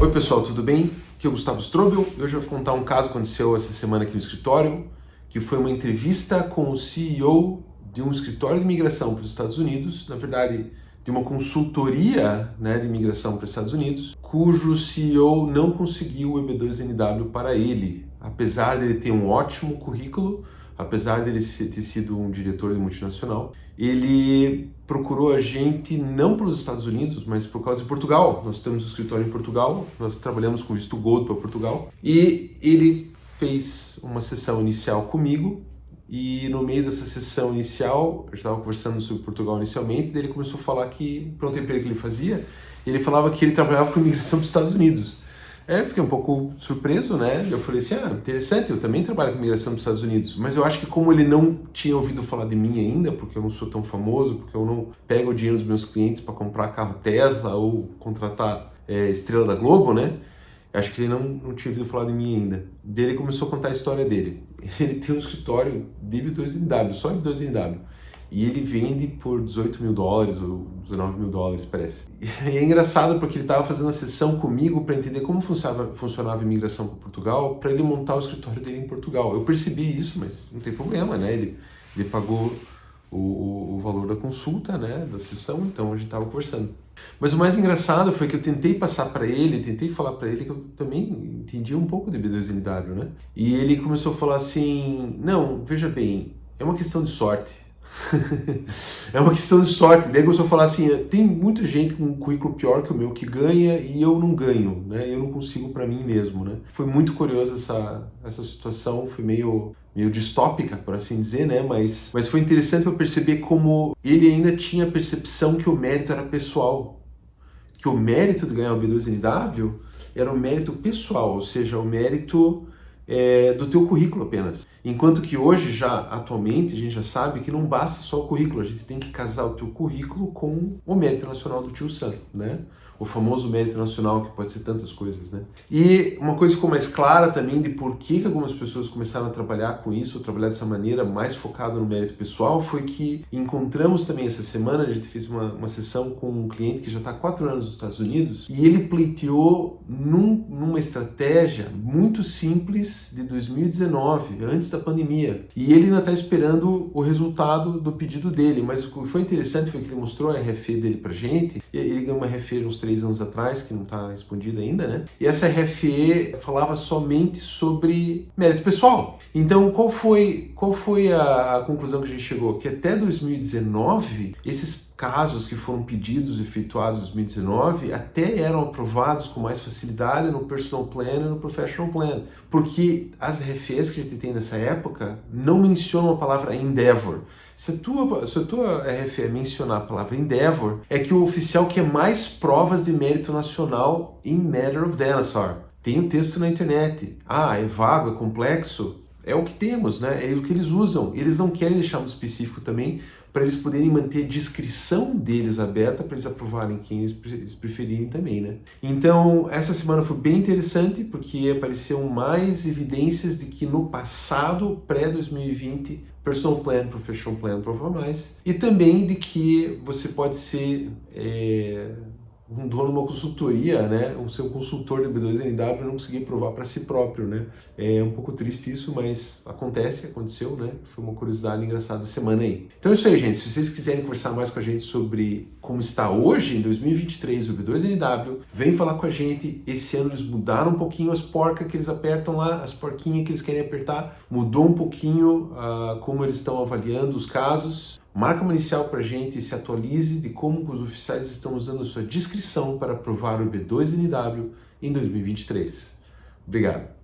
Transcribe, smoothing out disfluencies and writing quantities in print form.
Oi pessoal, tudo bem? Aqui é o Gustavo Strobel e hoje eu vou contar um caso que aconteceu essa semana aqui no escritório, que foi uma entrevista com o CEO de um escritório de imigração para os Estados Unidos, na verdade de uma consultoria, de imigração para os Estados Unidos, cujo CEO não conseguiu o EB2NW para ele, apesar de ele ter um ótimo currículo, apesar de ele ter sido um diretor de multinacional. Ele procurou a gente não para os Estados Unidos, mas por causa de Portugal. Nós temos um escritório em Portugal, nós trabalhamos com visto Gold para Portugal, e ele fez uma sessão inicial comigo, e no meio dessa sessão inicial, eu estava conversando sobre Portugal inicialmente, e ele começou a falar que, perguntei para ele o que ele fazia, ele falava que ele trabalhava com imigração para os Estados Unidos. Eu fiquei um pouco surpreso, Eu falei assim, interessante, eu também trabalho com imigração dos Estados Unidos, mas eu acho que como ele não tinha ouvido falar de mim ainda, porque eu não sou tão famoso, porque eu não pego o dinheiro dos meus clientes para comprar carro Tesla ou contratar estrela da Globo, Acho que ele não tinha ouvido falar de mim ainda. Daí ele começou a contar a história dele. Ele tem um escritório de EB2NW, só EB2NW. E ele vende por $18 mil ou $19 mil, parece. E é engraçado porque ele estava fazendo a sessão comigo para entender como funcionava a imigração para Portugal, para ele montar o escritório dele em Portugal. Eu percebi isso, mas não tem problema, Ele pagou o valor da consulta, da sessão, então a gente estava conversando. Mas o mais engraçado foi que eu tentei passar para ele, tentei falar para ele que eu também entendia um pouco de EB2NW, E ele começou a falar assim, não, veja bem, é uma questão de sorte. É uma questão de sorte. Daí começou a falar assim, tem muita gente com um currículo pior que o meu que ganha e eu não ganho, Eu não consigo para mim mesmo, Foi muito curiosa essa situação, foi meio distópica, por assim dizer, Mas foi interessante eu perceber como ele ainda tinha a percepção que o mérito era pessoal, que o mérito de ganhar o EB2NW era um mérito pessoal, ou seja, o mérito do teu currículo apenas. Enquanto que hoje, atualmente, a gente já sabe que não basta só o currículo, a gente tem que casar o teu currículo com o mérito nacional do tio Sam, O famoso mérito nacional, que pode ser tantas coisas, E uma coisa ficou mais clara também de por que algumas pessoas começaram a trabalhar com isso, trabalhar dessa maneira mais focada no mérito pessoal, foi que encontramos também essa semana, a gente fez uma sessão com um cliente que já está há 4 anos nos Estados Unidos, e ele pleiteou numa estratégia muito simples de 2019, antes da pandemia. E ele ainda está esperando o resultado do pedido dele, mas o que foi interessante foi que ele mostrou a RFE dele pra gente, ele ganhou uma RFE uns 3 anos atrás, que não está respondida ainda, E essa RFE falava somente sobre mérito pessoal. Então, qual foi a conclusão que a gente chegou? Que até 2019, esses casos que foram pedidos efetuados em 2019 até eram aprovados com mais facilidade no Personal Plan e no Professional Plan, porque as RFEs que a gente tem nessa época não mencionam a palavra Endeavor. Se a tua RFE mencionar a palavra Endeavor, é que o oficial quer mais provas de mérito nacional em Matter of Dinosaur. Tem um texto na internet. É vago, é complexo? É o que temos, É o que eles usam. Eles não querem deixar muito específico também, para eles poderem manter a descrição deles aberta, para eles aprovarem quem eles preferirem também, Então, essa semana foi bem interessante, porque apareceram mais evidências de que no passado, pré-2020, Personal Plan, Professional Plan prova mais, e também de que você pode ser um dono de uma consultoria, o seu consultor de EB2NW não conseguir provar para si próprio, É um pouco triste isso, mas aconteceu, Foi uma curiosidade engraçada da semana aí. Então é isso aí, gente. Se vocês quiserem conversar mais com a gente sobre como está hoje, em 2023, o EB2NW, vem falar com a gente. Esse ano eles mudaram um pouquinho as porcas que eles apertam lá, as porquinhas que eles querem apertar. Mudou um pouquinho como eles estão avaliando os casos. Marca uma inicial para a gente e se atualize de como os oficiais estão usando sua descrição para aprovar o EB2NW em 2023. Obrigado.